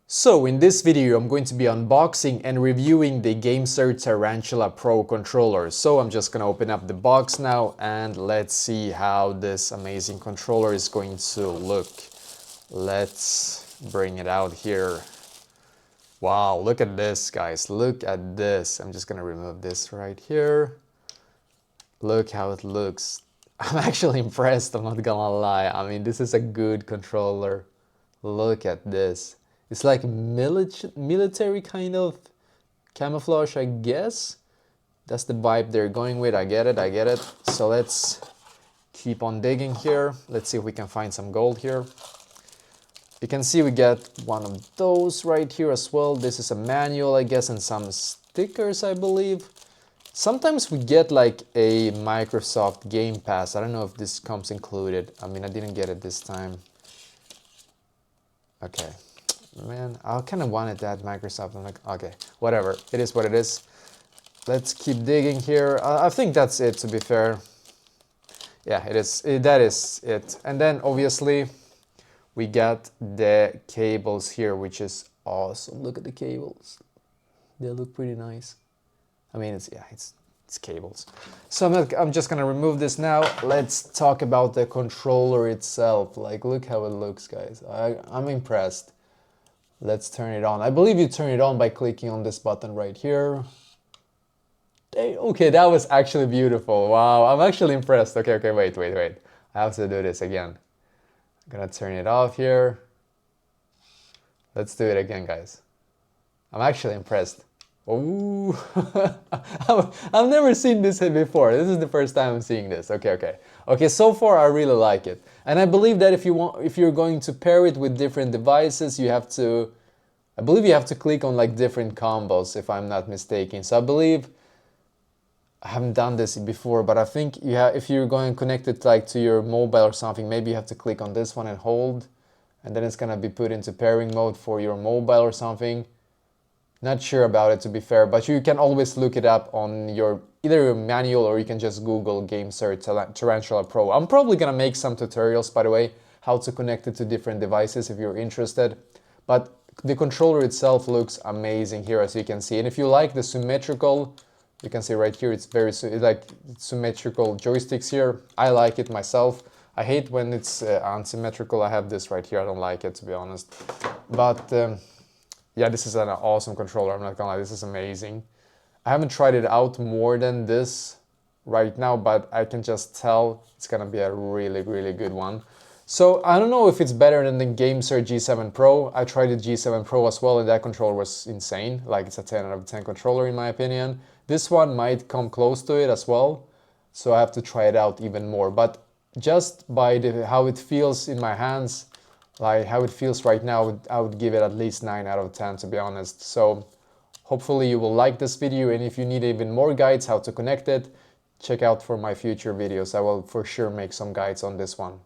So in this video I'm going to be unboxing and reviewing the GameSir Tarantula Pro controller. So I'm just gonna open up the box now and let's see how this amazing controller is going to look. Let's bring it out here. Wow, look at this, guys, look at this. I'm just gonna remove this right here. Look how it looks. I'm actually impressed, I'm not gonna lie. I mean, this is a good controller. Look at this. It's like military kind of camouflage, I guess. That's the vibe they're going with. I get it. So let's keep on digging here. Let's see if we can find some gold here. You can see we get one of those right here as well. This is a manual, I guess, and some stickers, I believe. Sometimes we get like a Microsoft Game Pass. I don't know if this comes included. I mean, I didn't get it this time. Okay. Man, I kind of wanted that Microsoft. I'm like, okay, whatever. It is what it is. Let's keep digging here. I think that's it, to be fair. Yeah, it is. That is it. And then obviously we got the cables here, which is awesome. Look at the cables. They look pretty nice. I mean, it's cables. So I'm just gonna remove this now. Let's talk about the controller itself. Like, look how it looks, guys. I'm impressed. Let's turn it on. I believe you turn it on by clicking on this button right here. Okay, that was actually beautiful. Wow, I'm actually impressed. Okay, wait. I have to do this again. I'm gonna turn it off here. Let's do it again, guys. I'm actually impressed. Oh, I've never seen this before. This is the first time I'm seeing this. Okay, so far I really like it. And I believe that if you're going to pair it with different devices, I believe you have to click on like different combos, if I'm not mistaken. So I believe, I haven't done this before, but I think if you're going to connect it like to your mobile or something, maybe you have to click on this one and hold, and then it's gonna be put into pairing mode for your mobile or something. Not sure about it, to be fair, but you can always look it up on either your manual, or you can just Google GameSir Tarantula Pro. I'm probably gonna make some tutorials, by the way, how to connect it to different devices if you're interested. But the controller itself looks amazing here, as you can see. And if you like the symmetrical, you can see right here, it's like symmetrical joysticks here. I like it myself. I hate when it's unsymmetrical. I have this right here. I don't like it, to be honest. But yeah, this is an awesome controller. I'm not gonna lie, this is amazing. I haven't tried it out more than this right now, but I can just tell it's gonna be a really, really good one. So I don't know if it's better than the GameSir G7 Pro. I tried the G7 Pro as well, and that controller was insane. Like, it's a 10 out of 10 controller in my opinion. This one might come close to it as well, so I have to try it out even more. But just by how it feels in my hands, like how it feels right now, I would give it at least 9 out of 10, to be honest. So hopefully you will like this video, and if you need even more guides how to connect it, check out for my future videos. I will for sure make some guides on this one.